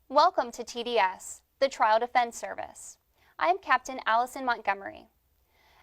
Welcome to TDS, the Trial Defense Service. I am Captain Allison Montgomery.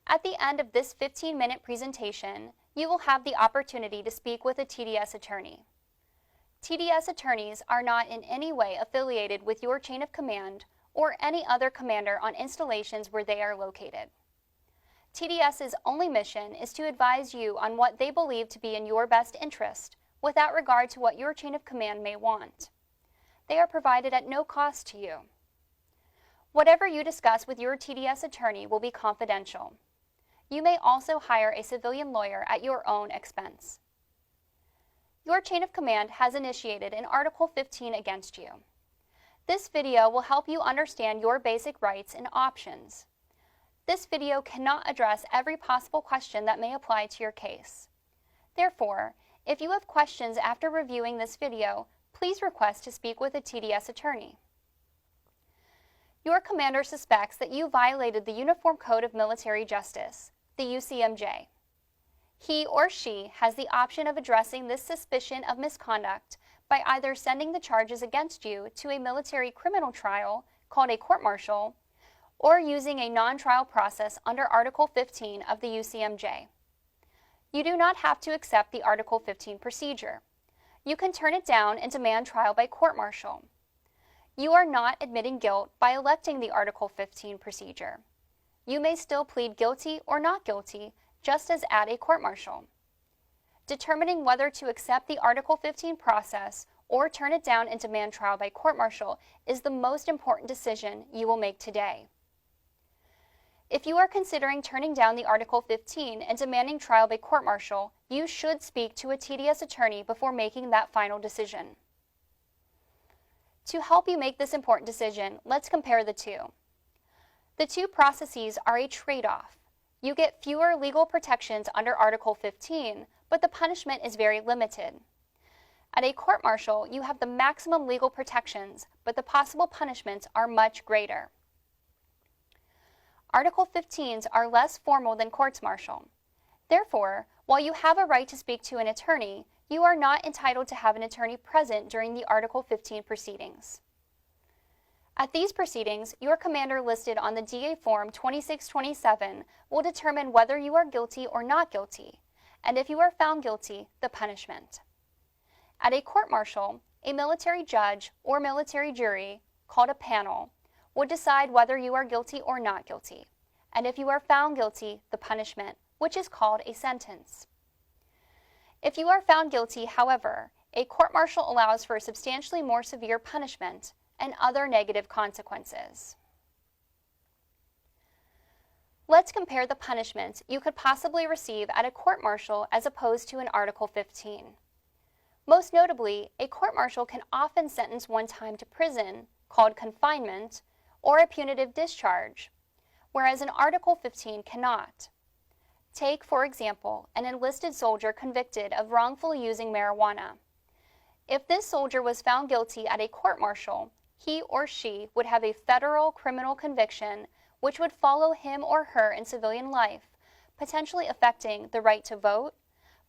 At the end of this 15-minute presentation, you will have the opportunity to speak with a TDS attorney. TDS attorneys are not in any way affiliated with your chain of command or any other commander on installations where they are located. TDS's only mission is to advise you on what they believe to be in your best interest, without regard to what your chain of command may want. They are provided at no cost to you. Whatever you discuss with your TDS attorney will be confidential. You may also hire a civilian lawyer at your own expense. Your chain of command has initiated an Article 15 against you. This video will help you understand your basic rights and options. This video cannot address every possible question that may apply to your case. Therefore, if you have questions after reviewing this video, please request to speak with a TDS attorney. Your commander suspects that you violated the Uniform Code of Military Justice, the UCMJ. He or she has the option of addressing this suspicion of misconduct by either sending the charges against you to a military criminal trial called a court-martial, or using a non-trial process under Article 15 of the UCMJ. You do not have to accept the Article 15 procedure. You can turn it down and demand trial by court-martial. You are not admitting guilt by electing the Article 15 procedure. You may still plead guilty or not guilty, just as at a court-martial. Determining whether to accept the Article 15 process or turn it down and demand trial by court-martial is the most important decision you will make today. If you are considering turning down the Article 15 and demanding trial by court-martial, you should speak to a TDS attorney before making that final decision. To help you make this important decision, let's compare the two. The two processes are a trade-off. You get fewer legal protections under Article 15, but the punishment is very limited. At a court-martial, you have the maximum legal protections, but the possible punishments are much greater. Article 15s are less formal than courts-martial. Therefore, while you have a right to speak to an attorney, you are not entitled to have an attorney present during the Article 15 proceedings. At these proceedings, your commander listed on the DA Form 2627 will determine whether you are guilty or not guilty, and if you are found guilty, the punishment. At a court-martial, a military judge or military jury, called a panel, would decide whether you are guilty or not guilty, and if you are found guilty, the punishment, which is called a sentence. If you are found guilty, however, a court-martial allows for a substantially more severe punishment and other negative consequences. Let's compare the punishments you could possibly receive at a court-martial as opposed to an Article 15. Most notably, a court-martial can often sentence one time to prison, called confinement, or a punitive discharge, whereas an Article 15 cannot. Take, for example, an enlisted soldier convicted of wrongfully using marijuana. If this soldier was found guilty at a court-martial, he or she would have a federal criminal conviction which would follow him or her in civilian life, potentially affecting the right to vote,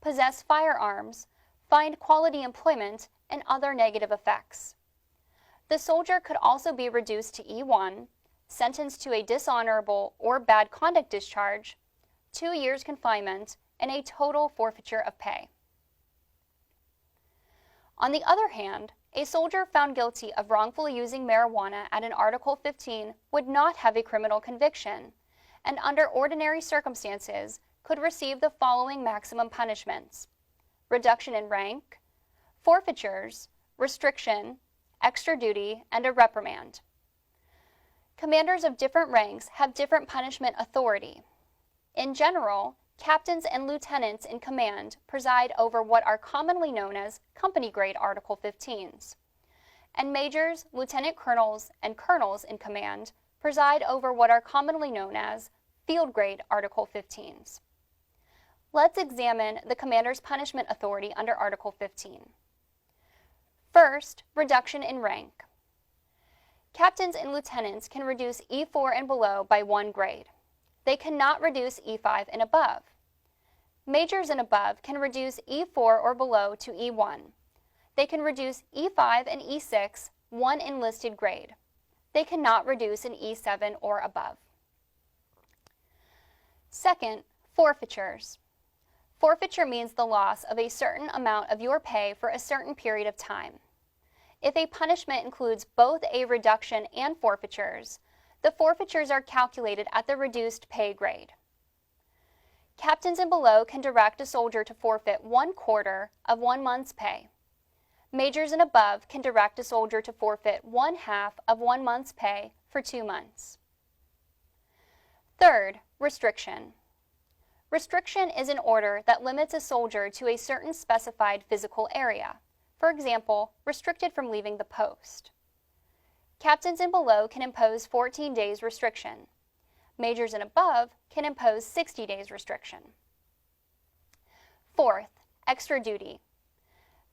possess firearms, find quality employment, and other negative effects. The soldier could also be reduced to E1, sentenced to a dishonorable or bad conduct discharge, 2 years confinement, and a total forfeiture of pay. On the other hand, a soldier found guilty of wrongfully using marijuana at an Article 15 would not have a criminal conviction, and under ordinary circumstances could receive the following maximum punishments: reduction in rank, forfeitures, restriction, extra duty, and a reprimand. Commanders of different ranks have different punishment authority. In general, captains and lieutenants in command preside over what are commonly known as company-grade Article 15s, and majors, lieutenant colonels, and colonels in command preside over what are commonly known as field-grade Article 15s. Let's examine the commander's punishment authority under Article 15. First, reduction in rank. Captains and lieutenants can reduce E4 and below by 1 grade. They cannot reduce E5 and above. Majors and above can reduce E4 or below to E1. They can reduce E5 and E6 one enlisted grade. They cannot reduce an E7 or above. Second, forfeitures. Forfeiture means the loss of a certain amount of your pay for a certain period of time. If a punishment includes both a reduction and forfeitures, the forfeitures are calculated at the reduced pay grade. Captains and below can direct a soldier to forfeit 1/4 of 1 month's pay. Majors and above can direct a soldier to forfeit 1/2 of 1 month's pay for 2 months. Third, restriction. Restriction is an order that limits a soldier to a certain specified physical area. For example, restricted from leaving the post. Captains and below can impose 14 days restriction. Majors and above can impose 60 days restriction. Fourth, extra duty.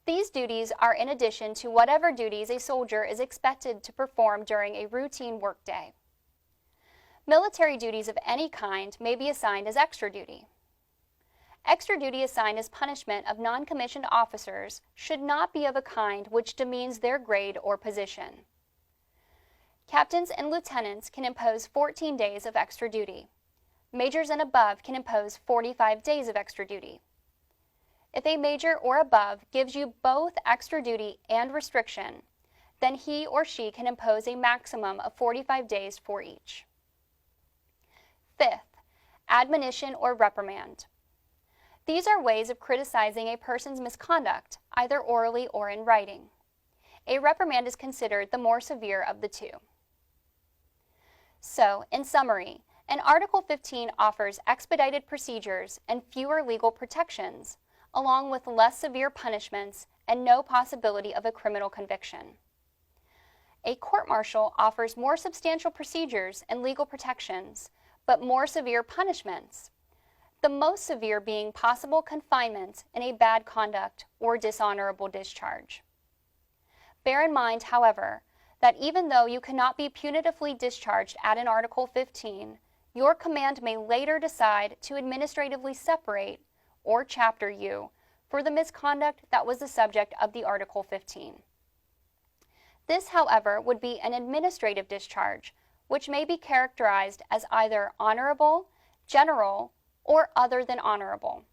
These duties are in addition to whatever duties a soldier is expected to perform during a routine workday. Military duties of any kind may be assigned as extra duty. Extra duty assigned as punishment of non-commissioned officers should not be of a kind which demeans their grade or position. Captains and lieutenants can impose 14 days of extra duty. Majors and above can impose 45 days of extra duty. If a major or above gives you both extra duty and restriction, then he or she can impose a maximum of 45 days for each. Fifth, admonition or reprimand. These are ways of criticizing a person's misconduct, either orally or in writing. A reprimand is considered the more severe of the two. So, in summary, an Article 15 offers expedited procedures and fewer legal protections, along with less severe punishments and no possibility of a criminal conviction. A court-martial offers more substantial procedures and legal protections, but more severe punishments, the most severe being possible confinement in a bad conduct or dishonorable discharge. Bear in mind, however, that even though you cannot be punitively discharged at an Article 15, your command may later decide to administratively separate or chapter you for the misconduct that was the subject of the Article 15. This, however, would be an administrative discharge, which may be characterized as either honorable, general, or other than honorable.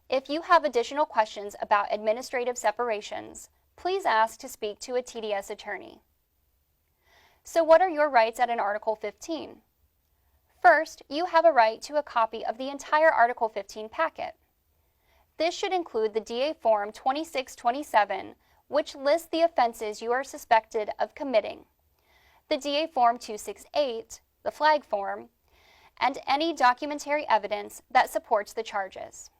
If you have additional questions about administrative separations, please ask to speak to a TDS attorney. So what are your rights at an Article 15? First, you have a right to a copy of the entire Article 15 packet. This should include the DA Form 2627, which lists the offenses you are suspected of committing, the DA Form 268, the flag form, and any documentary evidence that supports the charges.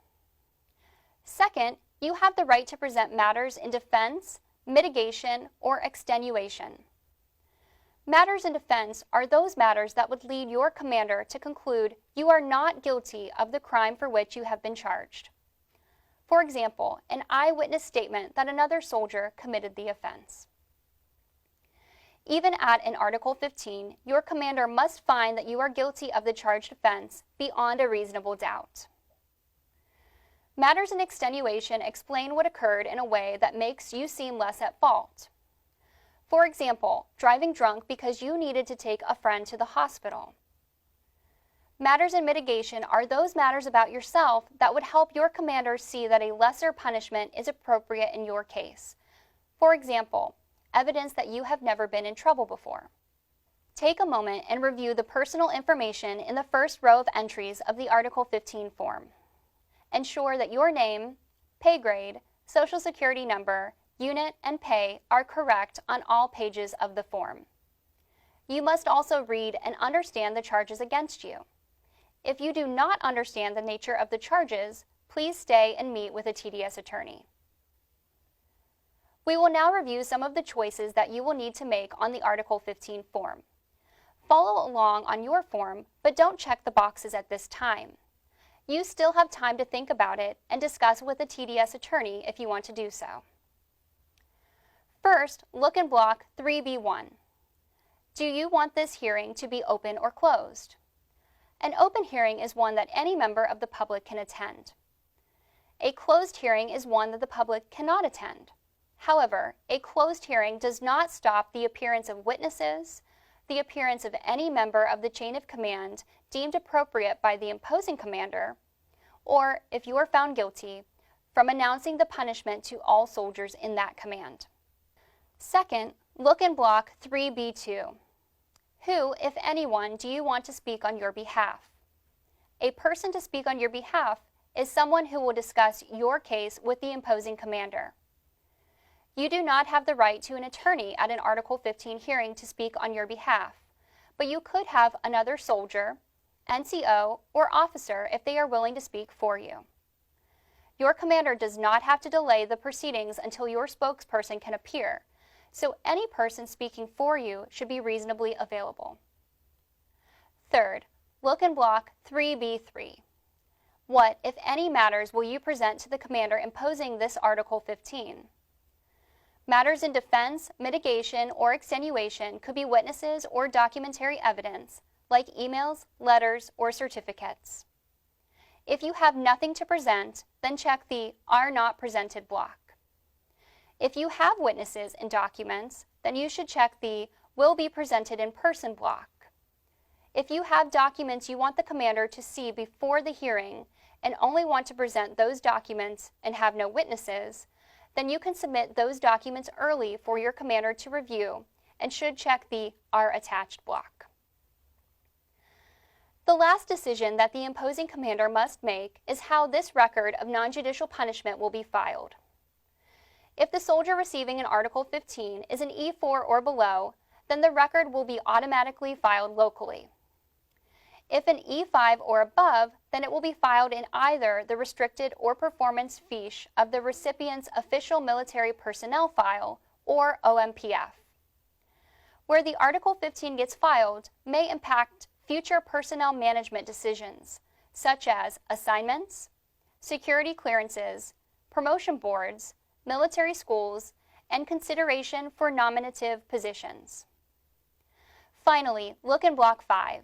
Second, you have the right to present matters in defense, mitigation, or extenuation. Matters in defense are those matters that would lead your commander to conclude you are not guilty of the crime for which you have been charged. For example, an eyewitness statement that another soldier committed the offense. Even at an Article 15, your commander must find that you are guilty of the charged offense beyond a reasonable doubt. Matters in extenuation explain what occurred in a way that makes you seem less at fault. For example, driving drunk because you needed to take a friend to the hospital. Matters in mitigation are those matters about yourself that would help your commander see that a lesser punishment is appropriate in your case. For example, evidence that you have never been in trouble before. Take a moment and review the personal information in the first row of entries of the Article 15 form. Ensure that your name, pay grade, Social Security number, unit, and pay are correct on all pages of the form. You must also read and understand the charges against you. If you do not understand the nature of the charges, please stay and meet with a TDS attorney. We will now review some of the choices that you will need to make on the Article 15 form. Follow along on your form, but don't check the boxes at this time. You still have time to think about it and discuss with a TDS attorney if you want to do so. First, look in Block 3B1. Do you want this hearing to be open or closed? An open hearing is one that any member of the public can attend. A closed hearing is one that the public cannot attend. However, a closed hearing does not stop the appearance of witnesses, the appearance of any member of the chain of command deemed appropriate by the imposing commander, or, if you are found guilty, from announcing the punishment to all soldiers in that command. Second, look in Block 3B2. Who, if anyone, do you want to speak on your behalf? A person to speak on your behalf is someone who will discuss your case with the imposing commander. You do not have the right to an attorney at an Article 15 hearing to speak on your behalf, but you could have another soldier, NCO, or officer if they are willing to speak for you. Your commander does not have to delay the proceedings until your spokesperson can appear, so any person speaking for you should be reasonably available. Third, look in Block 3B3. What, if any, matters will you present to the commander imposing this Article 15? Matters in defense, mitigation, or extenuation could be witnesses or documentary evidence, like emails, letters, or certificates. If you have nothing to present, then check the Are Not Presented block. If you have witnesses and documents, then you should check the Will Be Presented in Person block. If you have documents you want the commander to see before the hearing and only want to present those documents and have no witnesses, then you can submit those documents early for your commander to review and should check the Are Attached block. The last decision that the imposing commander must make is how this record of non-judicial punishment will be filed. If the soldier receiving an Article 15 is an E4 or below, then the record will be automatically filed locally. If an E5 or above, then it will be filed in either the restricted or performance fiche of the recipient's official military personnel file, or OMPF. Where the Article 15 gets filed may impact future personnel management decisions, such as assignments, security clearances, promotion boards, military schools, and consideration for nominative positions. Finally, look in Block 5.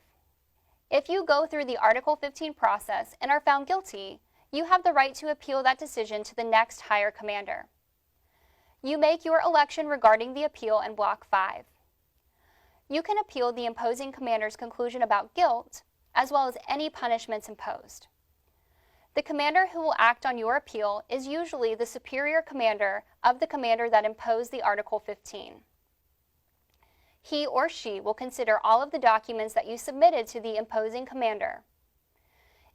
If you go through the Article 15 process and are found guilty, you have the right to appeal that decision to the next higher commander. You make your election regarding the appeal in Block 5. You can appeal the imposing commander's conclusion about guilt, as well as any punishments imposed. The commander who will act on your appeal is usually the superior commander of the commander that imposed the Article 15. He or she will consider all of the documents that you submitted to the imposing commander.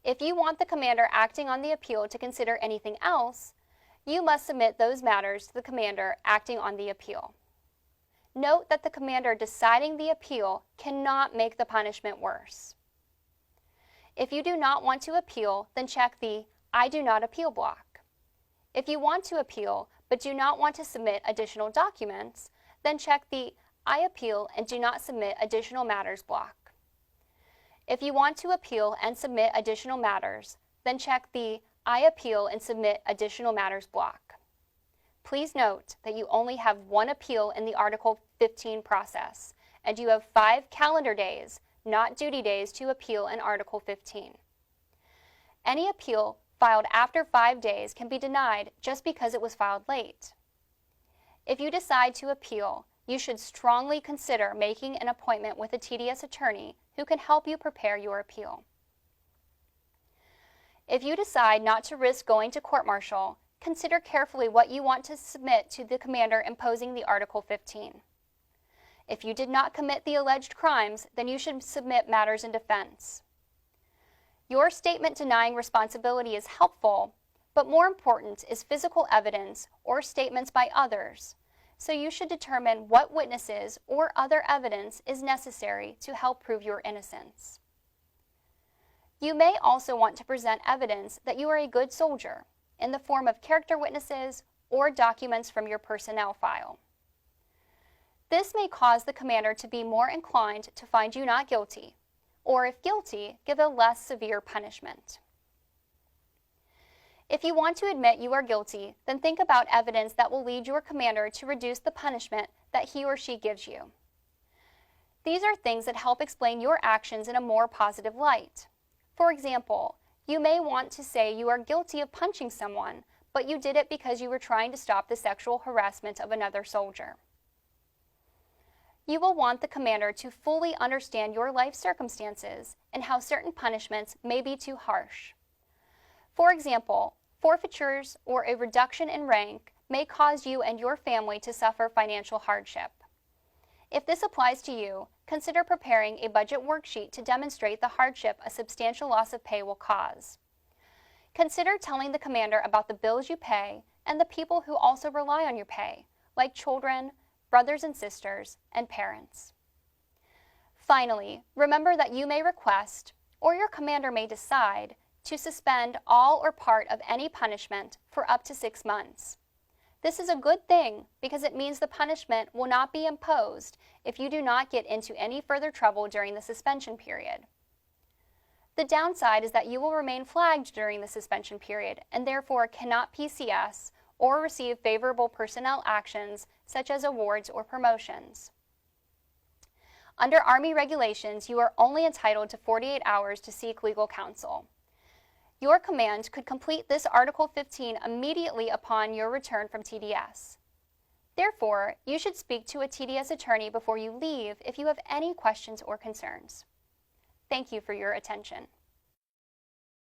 If you want the commander acting on the appeal to consider anything else, you must submit those matters to the commander acting on the appeal. Note that the commander deciding the appeal cannot make the punishment worse. If you do not want to appeal, then check the I do not appeal block. If you want to appeal but do not want to submit additional documents, then check the I appeal and do not submit additional matters block. If you want to appeal and submit additional matters, then check the I appeal and submit additional matters block. Please note that you only have one appeal in the Article 15 process, and you have 5 calendar days, not duty days, to appeal in Article 15. Any appeal filed after 5 days can be denied just because it was filed late. If you decide to appeal, you should strongly consider making an appointment with a TDS attorney who can help you prepare your appeal. If you decide not to risk going to court-martial, consider carefully what you want to submit to the commander imposing the Article 15. If you did not commit the alleged crimes, then you should submit matters in defense. Your statement denying responsibility is helpful, but more important is physical evidence or statements by others, so you should determine what witnesses or other evidence is necessary to help prove your innocence. You may also want to present evidence that you are a good soldier in the form of character witnesses or documents from your personnel file. This may cause the commander to be more inclined to find you not guilty, or if guilty, give a less severe punishment. If you want to admit you are guilty, then think about evidence that will lead your commander to reduce the punishment that he or she gives you. These are things that help explain your actions in a more positive light. For example, you may want to say you are guilty of punching someone, but you did it because you were trying to stop the sexual harassment of another soldier. You will want the commander to fully understand your life circumstances and how certain punishments may be too harsh. For example, forfeitures or a reduction in rank may cause you and your family to suffer financial hardship. If this applies to you, consider preparing a budget worksheet to demonstrate the hardship a substantial loss of pay will cause. Consider telling the commander about the bills you pay and the people who also rely on your pay, like children, brothers and sisters, and parents. Finally, remember that you may request, or your commander may decide, to suspend all or part of any punishment for up to 6 months. This is a good thing because it means the punishment will not be imposed if you do not get into any further trouble during the suspension period. The downside is that you will remain flagged during the suspension period and therefore cannot PCS or receive favorable personnel actions such as awards or promotions. Under Army regulations, you are only entitled to 48 hours to seek legal counsel. Your command could complete this Article 15 immediately upon your return from TDS. Therefore, you should speak to a TDS attorney before you leave if you have any questions or concerns. Thank you for your attention.